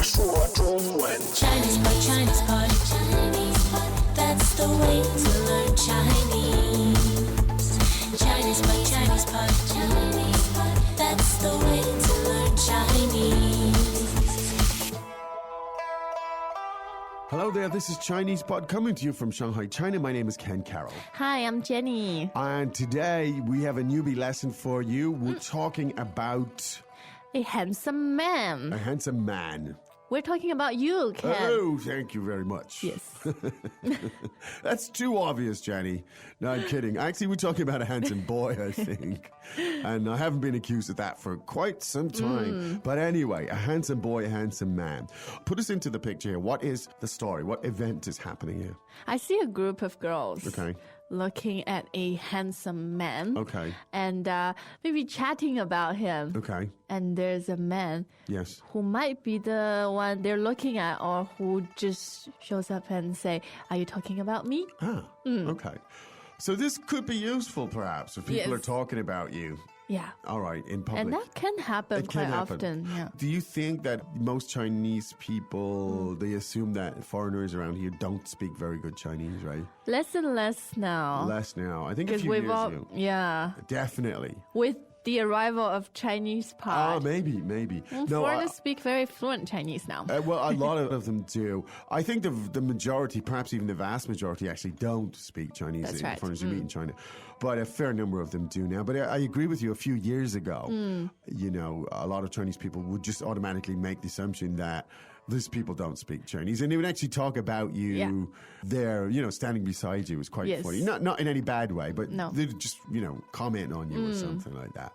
说中文。 Chinese pot, Chinese pot, Chinese pot. That's the way to learn Chinese. Chinese pot, Chinese pot, Chinese pot. That's the way to learn Chinese. Hello there, this is Chinese Pod coming to you from Shanghai, China. My name is Ken Carroll. Hi, I'm Jenny. And today we have a newbie lesson for you. We're talking about A handsome man. a handsome man. We're talking about you, Ken. Oh, thank you very much. Yes. That's too obvious, Jenny. No, I'm kidding. Actually, we're talking about a handsome boy, I think. And I haven't been accused of that for quite some time. But anyway, a handsome boy, a handsome man. Put us into the picture here. What is the story? What event is happening here? I see a group of girls Okay. looking at a handsome man. Okay. And maybe chatting about him. Okay. And there's a man Yes. who might be the one they're looking at, or who just shows up and say, "Are you talking about me?" Okay. So this could be useful, perhaps, if people Yes. are talking about you. Yeah. All right, in public. And that can happen It quite can happen. often. Yeah. Do you think that most Chinese people, they assume that foreigners around here don't speak very good Chinese, right? Less and less now. Less now. I think a Because few we've years all, ago. yeah, Definitely. with the arrival of Chinese Oh, pod. maybe. Foreigners speak very fluent Chinese now. Well, a lot of them do. I think the majority, perhaps even the vast majority, actually don't speak Chinese. That's the right. foreigners you meet in China. But a fair number of them do now. But I agree with you. A few years ago, you know, a lot of Chinese people would just automatically make the assumption that these people don't speak Chinese. And they would actually talk about you Yeah. there, you know, standing beside you. It was quite Yes. funny. Not in any bad way, but No. they'd just, you know, comment on you or something like that.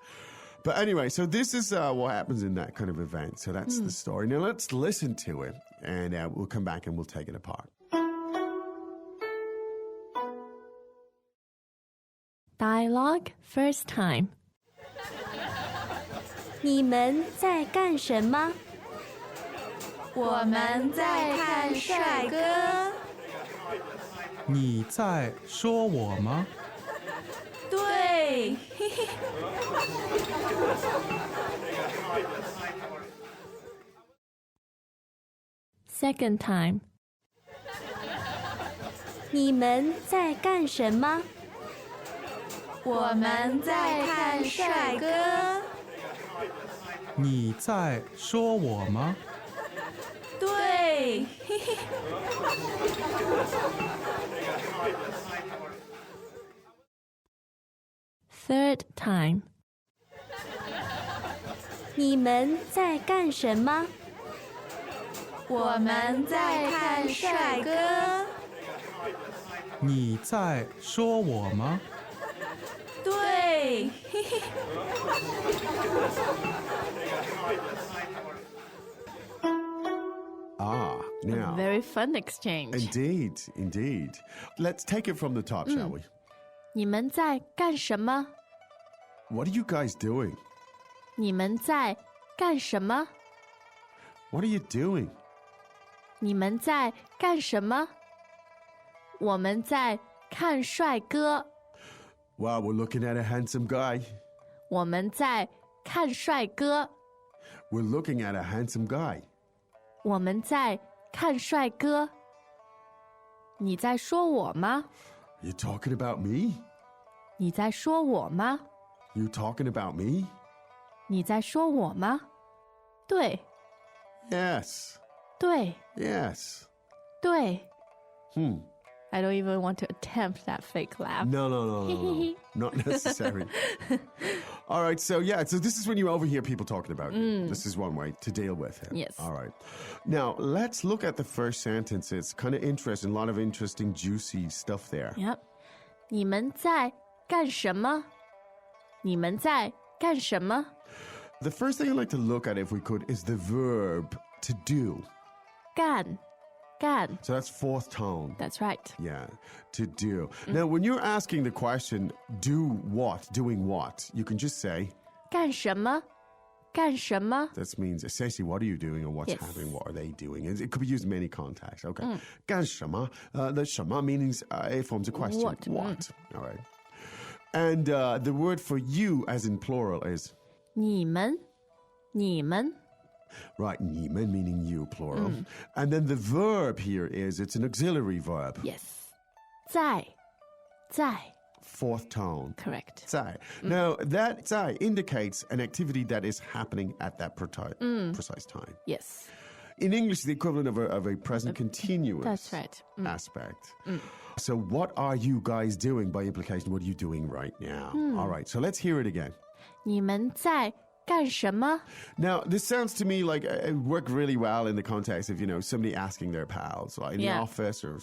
But anyway, so this is what happens in that kind of event. So that's the story. Now let's listen to it, and we'll come back and we'll take it apart. Dialogue first time. 你们在干什么？我们在看帅哥。你在说我吗？对， Second time. 你们在干什么？我们在看帅哥。你在说我吗？对， Third time. 你们在干什么？我们在看帅哥。你在说我吗？对， Now. Very fun exchange. Indeed. Let's take it from the top, shall we? 你们在干什么？ What are you guys doing? 你们在干什么？ What are you doing? 你们在干什么？我们在看帅哥。 Well, we're looking at a handsome guy. 我们在看帅哥。 We're looking at a handsome guy. 我们在看帅哥。你在说我吗？ You talking about me? 你在说我吗？ You talking about me? 你在说我吗？对， Yes. 对， Yes. 对。I don't even want to attempt that fake laugh. No. Not necessary. All right, so this is when you overhear people talking about you. This is one way to deal with it. Yes. All right. Now, let's look at the first sentence. It's kind of interesting, a lot of interesting, juicy stuff there. Yep. 你们在干什么？你们在干什么？ The first thing I'd like to look at, if we could, is the verb to do. 干，干。 So that's fourth tone. That's right. Yeah, to do. Now, when you're asking the question, do what, doing what, you can just say, 干什么？干什么？ that means essentially what are you doing or what's Yes. happening, what are they doing? It could be used in many contexts. Okay. 干什么? The 什么 means it forms a question. What? All right. And the word for you as in plural is 你们，你们。Right, 你们 meaning you, plural. And then the verb here is, it's an auxiliary verb. Yes. 在 Fourth tone. Correct. 在. Now, that 在 indicates an activity that is happening at that precise time. Yes. In English, the equivalent of a present continuous That's right. aspect. So what are you guys doing? By implication, what are you doing right now? All right, so let's hear it again. 你们在干什么? Now, this sounds to me like it worked really well in the context of, somebody asking their pals, like in the office or,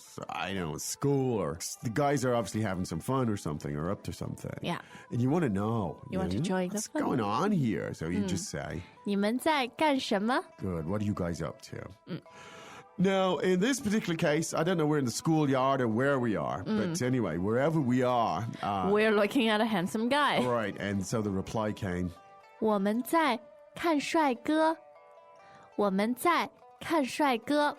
school, or the guys are obviously having some fun or something or up to something. Yeah. And you want to know. You want to join the what's fun. going on here? So you just say, 你们在干什么? good, what are you guys up to? Now, in this particular case, I don't know, we're in the schoolyard or where we are, but anyway, wherever we are. We're looking at a handsome guy. Right, and so the reply came, 我们在看帅哥. 我们在看帅哥.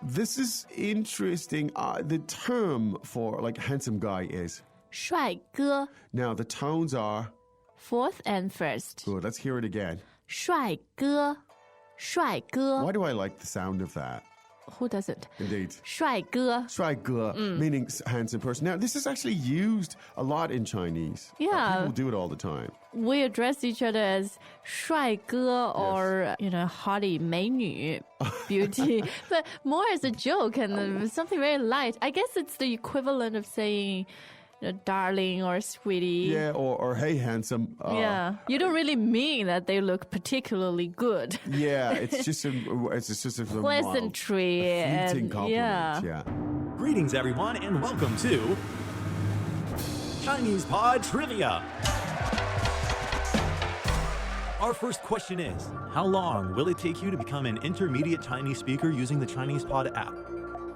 this is interesting. The term for like handsome guy is, 帅哥. now the tones are, Fourth and first. good, let's hear it again. 帅哥. 帅哥. Why do I like the sound of that? Who doesn't? Indeed. 帅哥. 帅哥, meaning handsome person. Now, this is actually used a lot in Chinese. Yeah. People do it all the time. We address each other as 帅哥 or, hottie, 美女, beauty. But more as a joke and something very light. I guess it's the equivalent of saying, darling or sweetie. Yeah, or hey, handsome. Yeah. You don't really mean that they look particularly good. Yeah, it's just a Pleasantry. mild, fleeting And, compliment. Yeah. Greetings, everyone, and welcome to Chinese Pod Trivia. Our first question is, how long will it take you to become an intermediate Chinese speaker using the Chinese Pod app?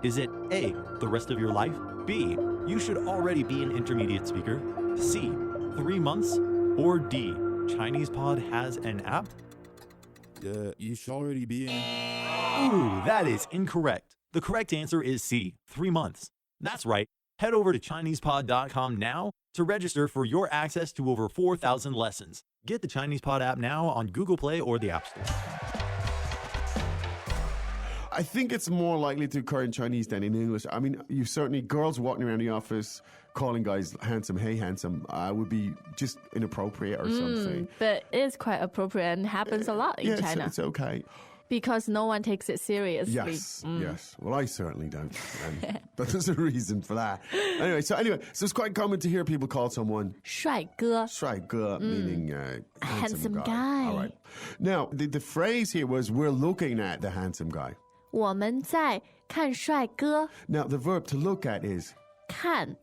Is it A, the rest of your life? B, you should already be an intermediate speaker? C, 3 months? Or D, Chinese Pod has an app? You should already be in. Ooh, that is incorrect. The correct answer is C, 3 months. That's right. Head over to ChinesePod.com now to register for your access to over 4,000 lessons. Get the Chinese Pod app now on Google Play or the App Store. I think it's more likely to occur in Chinese than in English. I mean, you certainly, girls walking around the office calling guys handsome, hey, handsome, would be just inappropriate or something. But it is quite appropriate and happens a lot in China. It's okay. Because no one takes it seriously. Yes, yes. Well, I certainly don't. But there's a reason for that. Anyway, so it's quite common to hear people call someone 帅哥. 帅哥, meaning handsome handsome guy. All right. Now, the phrase here was, we're looking at the handsome guy. 我们在看帅哥. Now, the verb to look at is, 看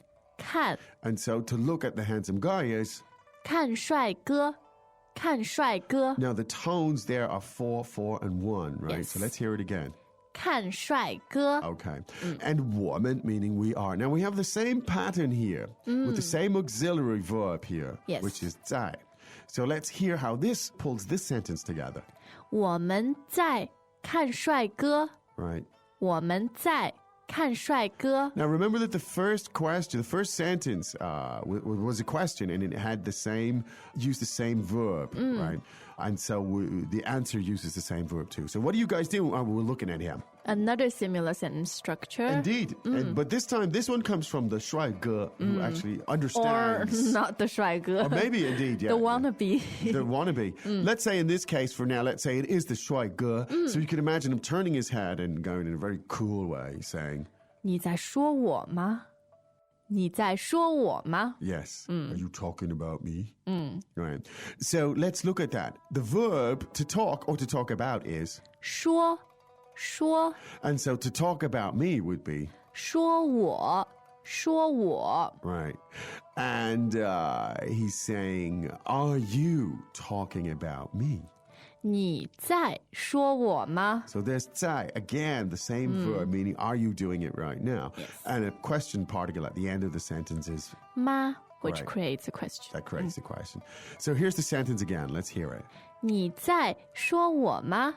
and so to look at the handsome guy is, 看帅哥. 看帅哥. now the tones there are 4, 4, and 1, right? Yes. So let's hear it again. 看帅哥. Okay. And woman, meaning we are. Now, we have the same pattern here with the same auxiliary verb here, Yes. which is 在. So let's hear how this pulls this sentence together, 我们在看帅哥. right? 我们在看帅哥. Now, remember that the first sentence was a question, and it had used the same verb, right? And so the answer uses the same verb too. So what do you guys do? We're looking at him. Another similar sentence structure. Indeed. But this time, this one comes from the 帅哥, who actually Or understands. not the 帅哥. Or maybe indeed, yeah. The wannabe. The wannabe. Let's say in this case, for now, let's say it is the 帅哥. So you can imagine him turning his head and going in a very cool way, saying, 你在说我吗? 你在说我吗? yes. Are you talking about me? Right. So let's look at that. The verb to talk or to talk about is, 说 and so to talk about me would be, 说我. right. And he's saying, are you talking about me? 你在说我吗? So there's 在, again, the same verb, meaning are you doing it right now? Yes. And a question particle at the end of the sentence is, 吗? Which Right. creates a question. that creates the question. So here's the sentence again. Let's hear it. 你在说我吗?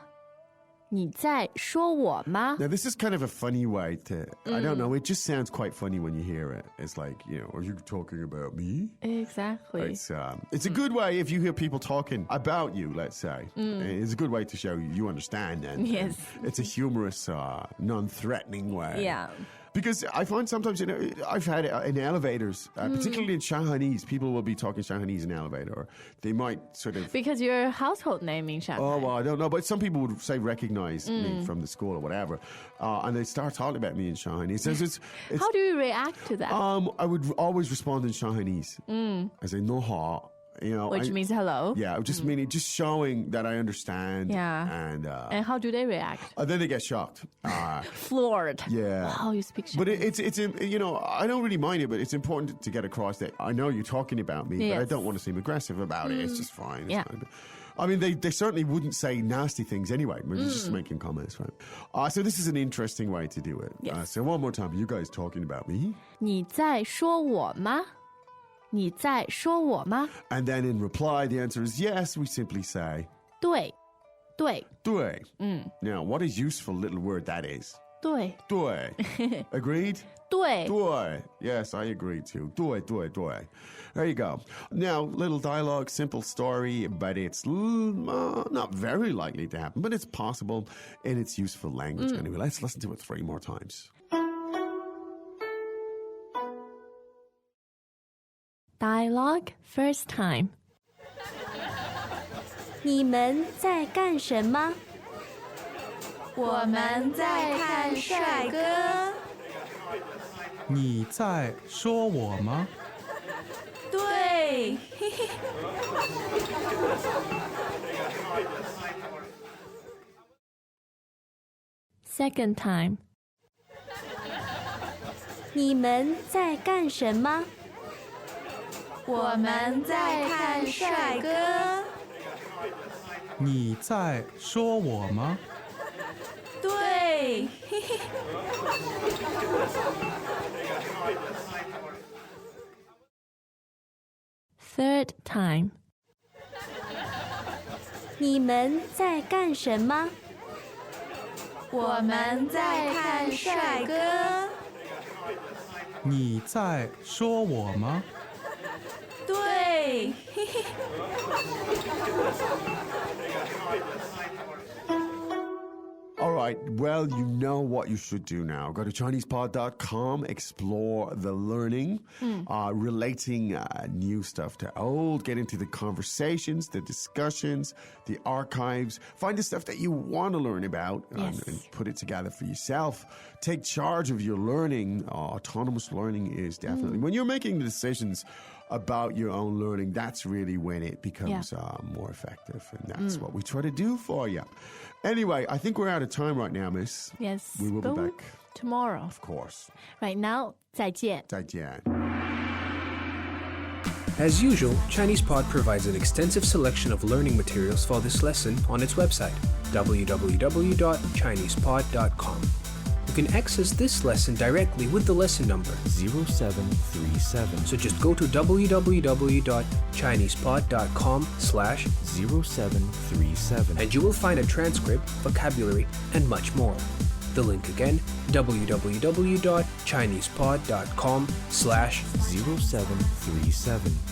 你在说我吗? Now, this is kind of a funny way to, I don't know, it just sounds quite funny when you hear it. It's like, are you talking about me? Exactly. It's a good way if you hear people talking about you, let's say. It's a good way to show you understand. And Yes. it's a humorous, non-threatening way. Yeah. Because I find sometimes, I've had in elevators, particularly in Shanghainese, people will be talking Shanghainese in an elevator. Or they might sort of... Because your household name in Shanghai. Oh, well, I don't know. But some people would say recognize me from the school or whatever. And they start talking about me in Shanghainese. It's How do you react to that? I would always respond in Shanghainese. I say, no ha. Which means hello. Yeah, just meaning, just showing that I understand. Yeah. And how do they react? then they get shocked. Floored. Yeah. Wow, you speak But Chinese. it's I don't really mind it, but it's important to get across that I know you're talking about me, but I Yes. don't want to seem aggressive about it. It's just fine. It's Yeah. fine. I mean, they certainly wouldn't say nasty things anyway. We're just making comments, right? So this is an interesting way to do it. Yes. So one more time, are you guys talking about me? 你在说我吗? 你在说我吗? And then in reply, the answer is yes. We simply say, 对,对,对. Now, what a useful little word that is. 对,对. Agreed? 对. 对. Yes, I agree too. 对, 对, 对. There you go. Now, little dialogue, simple story, but it's not very likely to happen, but it's possible in its useful language. Anyway, let's listen to it 3 more times. Dialogue first time. 你们在干什么？我们在看帅哥。你在说我吗？对， Second time. 你们在干什么？我们在看帅哥。你在说我吗？对， Third time. 你们在干什么？我们在看帅哥。你在说我吗？对， All right, well, you know what you should do now. Go to ChinesePod.com, explore the learning, relating new stuff to old, get into the conversations, the discussions, the archives, find the stuff that you want to learn about and put it together for yourself. Take charge of your learning. Autonomous learning is definitely, when you're making the decisions about your own learning, that's really when it becomes more effective. And that's what we try to do for you. Anyway, I think we're out of time right now, miss. Yes. We will be but back. Tomorrow. Of course. Right now, 再见. 再见. As usual, ChinesePod provides an extensive selection of learning materials for this lesson on its website, www.chinesepod.com. You can access this lesson directly with the lesson number 0737. So just go to www.chinesepod.com/0737 and you will find a transcript, vocabulary, and much more. The link again, www.chinesepod.com/0737.